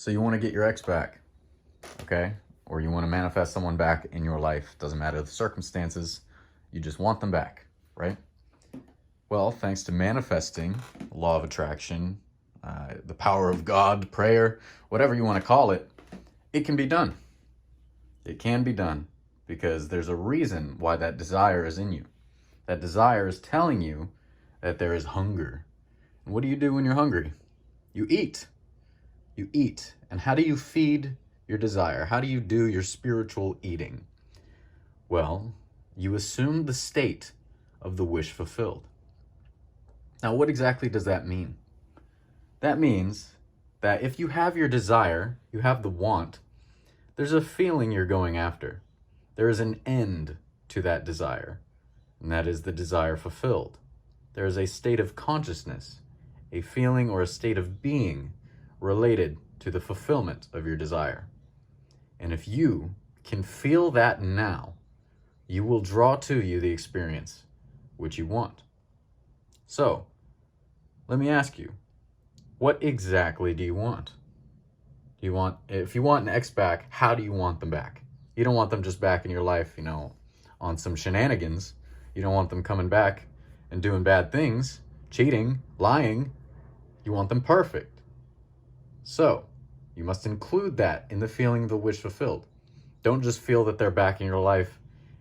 So you want to get your ex back, okay? Or you want to manifest someone back in your life. Doesn't matter the circumstances. You just want them back, right? Well, thanks to manifesting, law of attraction, the power of God, prayer, whatever you want to call it, it can be done. It can be done because there's a reason why that desire is in you. That desire is telling you that there is hunger. And what do you do when you're hungry? You eat. You eat. And how do you feed your desire? How do you do your spiritual eating? Well, you assume the state of the wish fulfilled. Now, what exactly does that mean? That means that if you have your desire, you have the want, there's a feeling you're going after. There is an end to that desire, and that is the desire fulfilled. There is a state of consciousness, a feeling or a state of being related to the fulfillment of your desire. And if you can feel that now, you will draw to you the experience which you want. So, let me ask you, what exactly do you want? If you want an ex back, how do you want them back? You don't want them just back in your life, on some shenanigans. You don't want them coming back and doing bad things, cheating, lying. You want them perfect. So, you must include that in the feeling of the wish fulfilled. Don't just feel that they're back in your life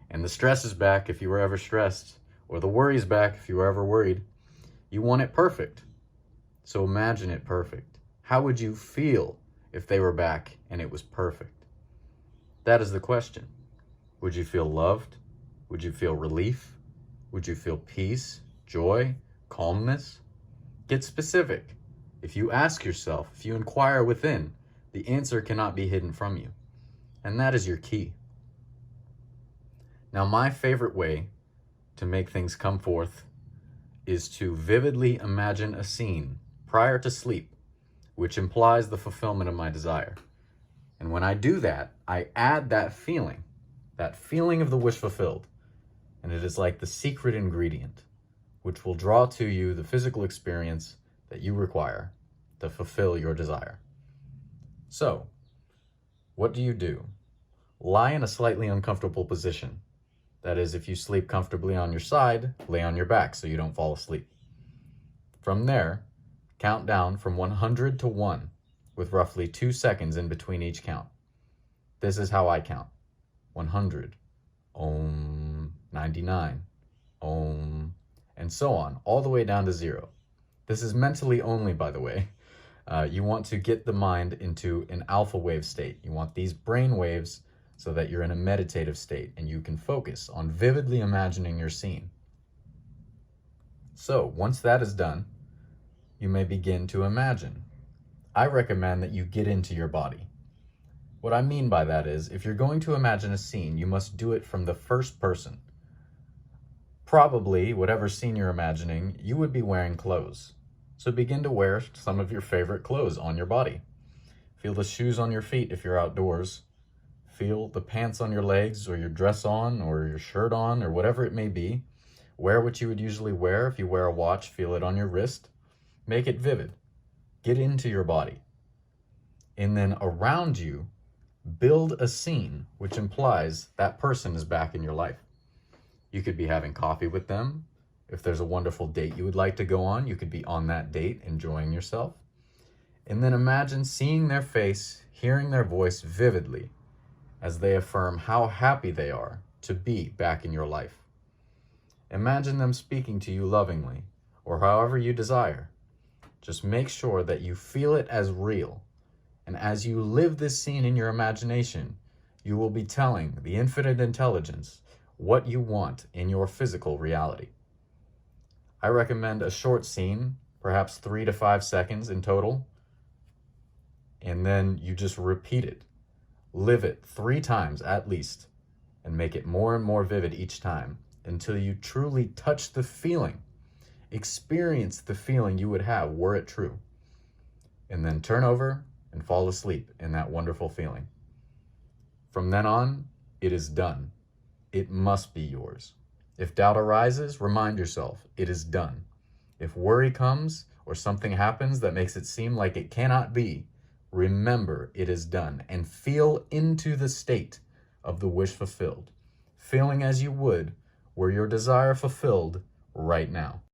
and the stress is back if you were ever stressed, or the worry is back if you were ever worried. You want it perfect. So imagine it perfect. How would you feel if they were back and it was perfect? That is the question. Would you feel loved? Would you feel relief? Would you feel peace, joy, calmness? Get specific. If you ask yourself, if you inquire within, the answer cannot be hidden from you. And that is your key. Now, my favorite way to make things come forth is to vividly imagine a scene prior to sleep, which implies the fulfillment of my desire. And when I do that, I add that feeling of the wish fulfilled. And it is like the secret ingredient, which will draw to you the physical experience that you require to fulfill your desire. So, what do? Lie in a slightly uncomfortable position. That is, if you sleep comfortably on your side, lay on your back so you don't fall asleep. From there, count down from 100 to 1 with roughly 2 seconds in between each count. This is how I count. 100, Om, 99, Om, and so on, all the way down to 0. This is mentally only, by the way. You want to get the mind into an alpha wave state. You want these brain waves so that you're in a meditative state and you can focus on vividly imagining your scene. So once that is done, you may begin to imagine. I recommend that you get into your body. What I mean by that is, if you're going to imagine a scene, you must do it from the first person. Probably, whatever scene you're imagining, you would be wearing clothes. So begin to wear some of your favorite clothes on your body. Feel the shoes on your feet if you're outdoors. Feel the pants on your legs, or your dress on, or your shirt on, or whatever it may be. Wear what you would usually wear. If you wear a watch, feel it on your wrist. Make it vivid. Get into your body. And then around you, build a scene which implies that person is back in your life. You could be having coffee with them. If there's a wonderful date you would like to go on, you could be on that date, enjoying yourself. And then imagine seeing their face, hearing their voice vividly as they affirm how happy they are to be back in your life. Imagine them speaking to you lovingly, or however you desire. Just make sure that you feel it as real. And as you live this scene in your imagination, you will be telling the infinite intelligence what you want in your physical reality. I recommend a short scene, perhaps 3 to 5 seconds in total, and then you just repeat it. Live it 3 times at least, and make it more and more vivid each time until you truly touch the feeling, experience the feeling you would have were it true, and then turn over and fall asleep in that wonderful feeling. From then on, it is done. It must be yours. If doubt arises, remind yourself, it is done. If worry comes or something happens that makes it seem like it cannot be, remember it is done, and feel into the state of the wish fulfilled, feeling as you would were your desire fulfilled right now.